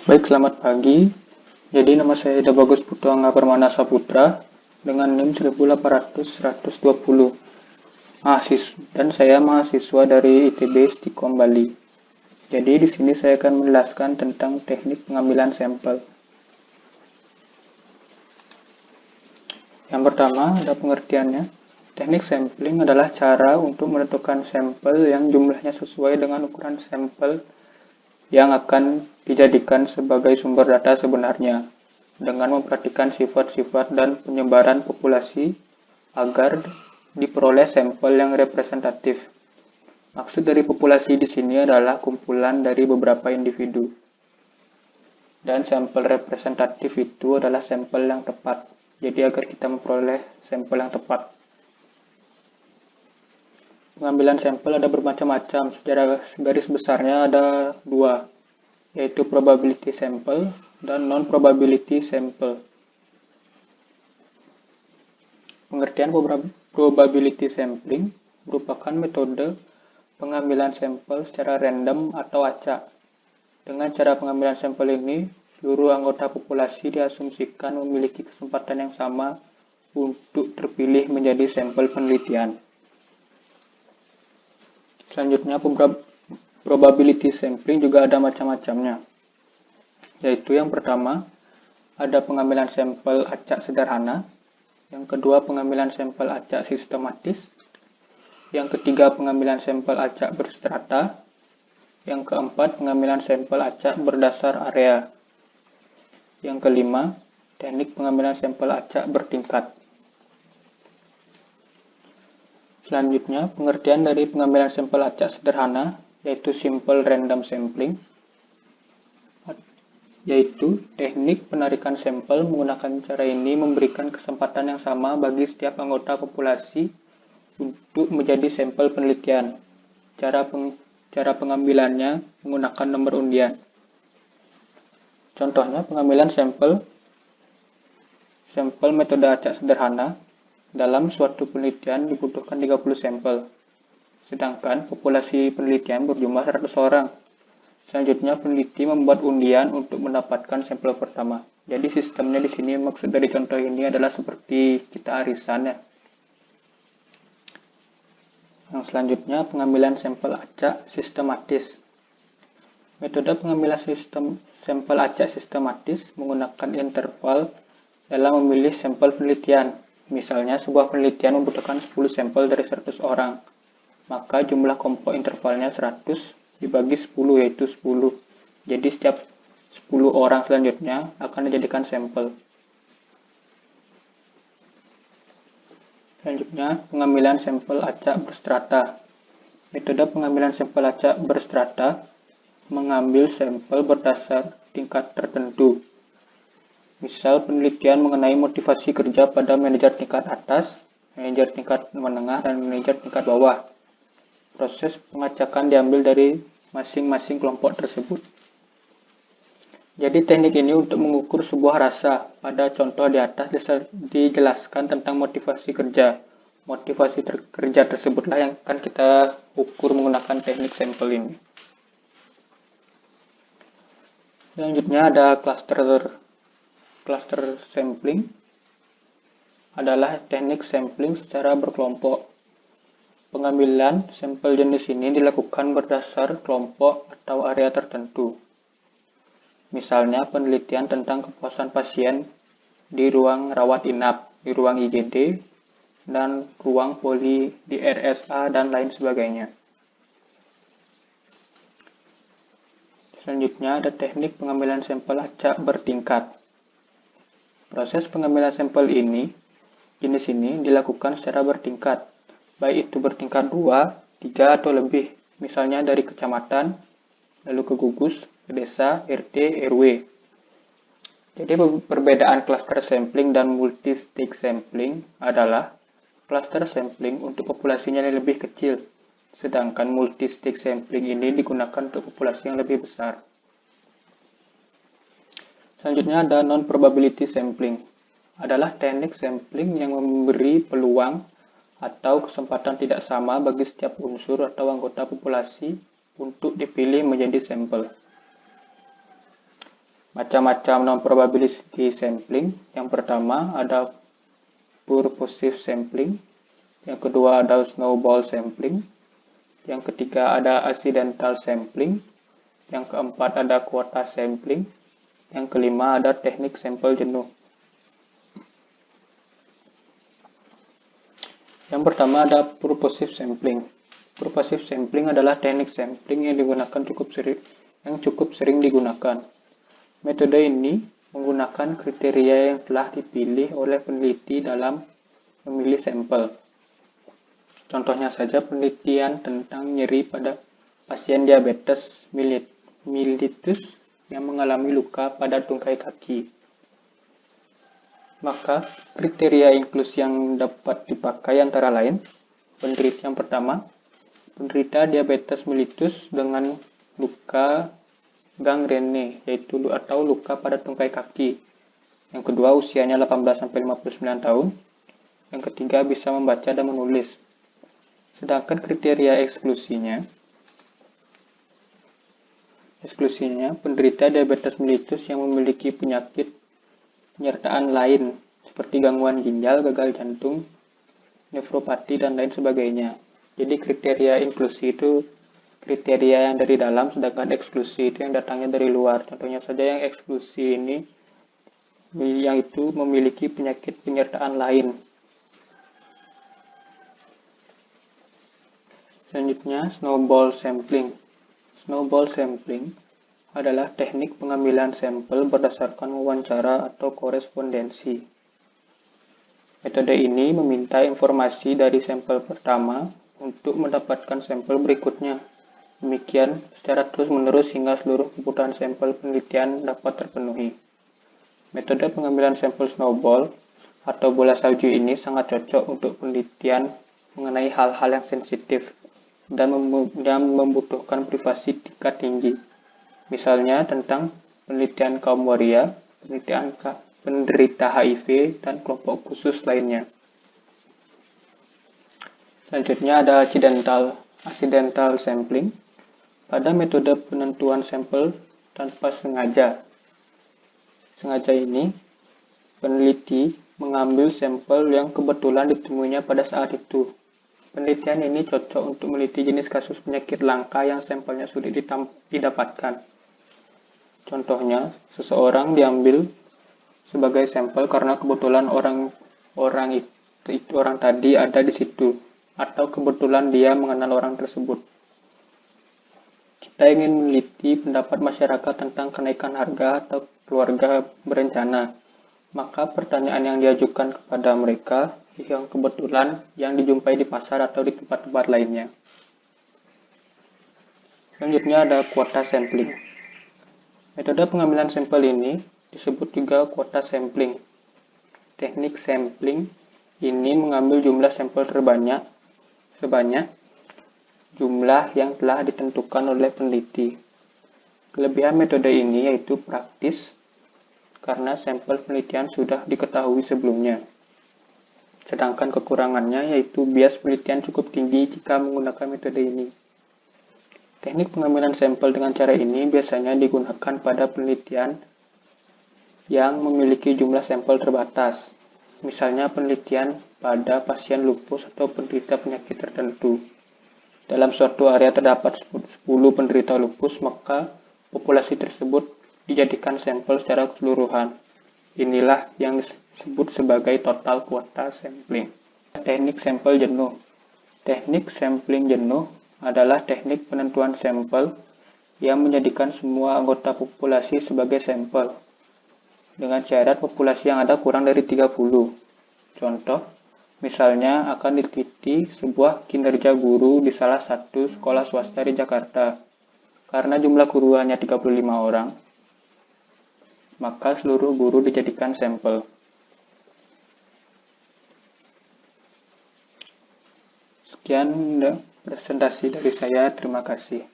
Baik, selamat pagi. Jadi nama saya Ida Bagus Putuangga Permana Saputra dengan NIM 1800120. Dan saya mahasiswa dari ITB Stikom Bali. Jadi di sini saya akan menjelaskan tentang teknik pengambilan sampel. Yang pertama ada pengertiannya. Teknik sampling adalah cara untuk menentukan sampel yang jumlahnya sesuai dengan ukuran sampel yang akan dijadikan sebagai sumber data sebenarnya, dengan memperhatikan sifat-sifat dan penyebaran populasi agar diperoleh sampel yang representatif. Maksud dari populasi di sini adalah kumpulan dari beberapa individu. Dan sampel representatif itu adalah sampel yang tepat. Jadi agar kita memperoleh sampel yang tepat. Pengambilan sampel ada bermacam-macam. Secara garis besarnya ada dua, yaitu probability sample dan non-probability sample. Pengertian probability sampling merupakan metode pengambilan sampel secara random atau acak. Dengan cara pengambilan sampel ini, seluruh anggota populasi diasumsikan memiliki kesempatan yang sama untuk terpilih menjadi sampel penelitian. Selanjutnya, probability sampling juga ada macam-macamnya. Yaitu yang pertama, ada pengambilan sampel acak sederhana. Yang kedua, pengambilan sampel acak sistematis. Yang ketiga, pengambilan sampel acak berstrata. Yang keempat, pengambilan sampel acak berdasar area. Yang kelima, teknik pengambilan sampel acak bertingkat. Selanjutnya, pengertian dari pengambilan sampel acak sederhana, yaitu simple random sampling, yaitu teknik penarikan sampel menggunakan cara ini memberikan kesempatan yang sama bagi setiap anggota populasi untuk menjadi sampel penelitian. Cara pengambilannya menggunakan nomor undian. Contohnya, pengambilan sampel metode acak sederhana. Dalam suatu penelitian dibutuhkan 30 sampel, sedangkan populasi penelitian berjumlah 100 orang. Selanjutnya, peneliti membuat undian untuk mendapatkan sampel pertama. Jadi sistemnya di sini maksud dari contoh ini adalah seperti kita arisan ya. Yang selanjutnya, pengambilan sampel acak sistematis. Metode pengambilan sampel acak sistematis menggunakan interval dalam memilih sampel penelitian. Misalnya, sebuah penelitian membutuhkan 10 sampel dari 100 orang. Maka jumlah kelompok intervalnya 100 dibagi 10, yaitu 10. Jadi setiap 10 orang selanjutnya akan dijadikan sampel. Selanjutnya, pengambilan sampel acak berstrata. Metode pengambilan sampel acak berstrata mengambil sampel berdasar tingkat tertentu. Misal, penelitian mengenai motivasi kerja pada manajer tingkat atas, manajer tingkat menengah, dan manajer tingkat bawah. Proses pengacakan diambil dari masing-masing kelompok tersebut. Jadi teknik ini untuk mengukur sebuah rasa. Pada contoh di atas dijelaskan tentang motivasi kerja. Motivasi kerja tersebutlah yang akan kita ukur menggunakan teknik sampel ini. Selanjutnya ada cluster sampling adalah teknik sampling secara berkelompok. Pengambilan sampel jenis ini dilakukan berdasar kelompok atau area tertentu. Misalnya penelitian tentang kepuasan pasien di ruang rawat inap, di ruang IGD, dan ruang poli di RSA, dan lain sebagainya. Selanjutnya ada teknik pengambilan sampel acak bertingkat. Proses pengambilan sampel jenis ini dilakukan secara bertingkat, baik itu bertingkat 2, 3, atau lebih, misalnya dari kecamatan, lalu ke gugus, ke desa, RT, RW. Jadi perbedaan cluster sampling dan multi-stage sampling adalah cluster sampling untuk populasinya yang lebih kecil, sedangkan multi-stage sampling ini digunakan untuk populasi yang lebih besar. Selanjutnya ada non-probability sampling. Adalah teknik sampling yang memberi peluang atau kesempatan tidak sama bagi setiap unsur atau anggota populasi untuk dipilih menjadi sampel. macam-macam non-probability sampling. Yang pertama ada purposive sampling, yang kedua ada snowball sampling, yang ketiga ada accidental sampling, yang keempat ada kuota sampling, yang kelima ada teknik sampel jenuh. Yang pertama ada purposive sampling. Purposive sampling adalah teknik sampling yang cukup sering digunakan. Metode ini menggunakan kriteria yang telah dipilih oleh peneliti dalam memilih sampel. Contohnya saja penelitian tentang nyeri pada pasien diabetes mellitus yang mengalami luka pada tungkai kaki. Maka kriteria inklusi yang dapat dipakai antara lain, penderita yang pertama, penderita diabetes mellitus dengan luka gangrene, yaitu atau luka pada tungkai kaki. Yang kedua, usianya 18-59 tahun. Yang ketiga, bisa membaca dan menulis. Sedangkan kriteria eksklusinya, penderita diabetes mellitus yang memiliki penyakit penyertaan lain, seperti gangguan ginjal, gagal jantung, nefropati, dan lain sebagainya. Jadi kriteria inklusi itu kriteria yang dari dalam, sedangkan eksklusi itu yang datangnya dari luar. Contohnya saja yang eksklusi ini, yang itu memiliki penyakit penyertaan lain. Selanjutnya, snowball sampling. Snowball sampling adalah teknik pengambilan sampel berdasarkan wawancara atau korespondensi. Metode ini meminta informasi dari sampel pertama untuk mendapatkan sampel berikutnya. Demikian secara terus-menerus hingga seluruh kebutuhan sampel penelitian dapat terpenuhi. Metode pengambilan sampel snowball atau bola salju ini sangat cocok untuk penelitian mengenai hal-hal yang sensitif dan membutuhkan privasi tingkat tinggi. Misalnya tentang penelitian kaum waria, penelitian penderita HIV, dan kelompok khusus lainnya. Selanjutnya ada accidental sampling. Pada metode penentuan sampel tanpa sengaja. Sengaja ini, peneliti mengambil sampel yang kebetulan ditemuinya pada saat itu. Penelitian ini cocok untuk meneliti jenis kasus penyakit langka yang sampelnya sulit didapatkan. Contohnya, seseorang diambil sebagai sampel karena kebetulan orang tadi ada di situ, atau kebetulan dia mengenal orang tersebut. Kita ingin meneliti pendapat masyarakat tentang kenaikan harga atau keluarga berencana, maka pertanyaan yang diajukan kepada mereka yang kebetulan yang dijumpai di pasar atau di tempat-tempat lainnya. Selanjutnya ada kuota sampling. Metode pengambilan sampel ini disebut juga kuota sampling. Teknik sampling ini mengambil jumlah sampel terbanyak sebanyak jumlah yang telah ditentukan oleh peneliti. Kelebihan metode ini yaitu praktis karena sampel penelitian sudah diketahui sebelumnya. Sedangkan kekurangannya yaitu bias penelitian cukup tinggi jika menggunakan metode ini. Teknik pengambilan sampel dengan cara ini biasanya digunakan pada penelitian yang memiliki jumlah sampel terbatas. Misalnya penelitian pada pasien lupus atau penderita penyakit tertentu. Dalam suatu area terdapat 10 penderita lupus, maka populasi tersebut dijadikan sampel secara keseluruhan. Inilah yang disebut sebagai total kuota sampling. Teknik sampel jenuh. Teknik sampling jenuh adalah teknik penentuan sampel yang menjadikan semua anggota populasi sebagai sampel, dengan syarat populasi yang ada kurang dari 30. Contoh, misalnya akan diteliti sebuah kinerja guru di salah satu sekolah swasta di Jakarta. Karena jumlah guru hanya 35 orang, maka seluruh guru dijadikan sampel. Sekian presentasi dari saya, terima kasih.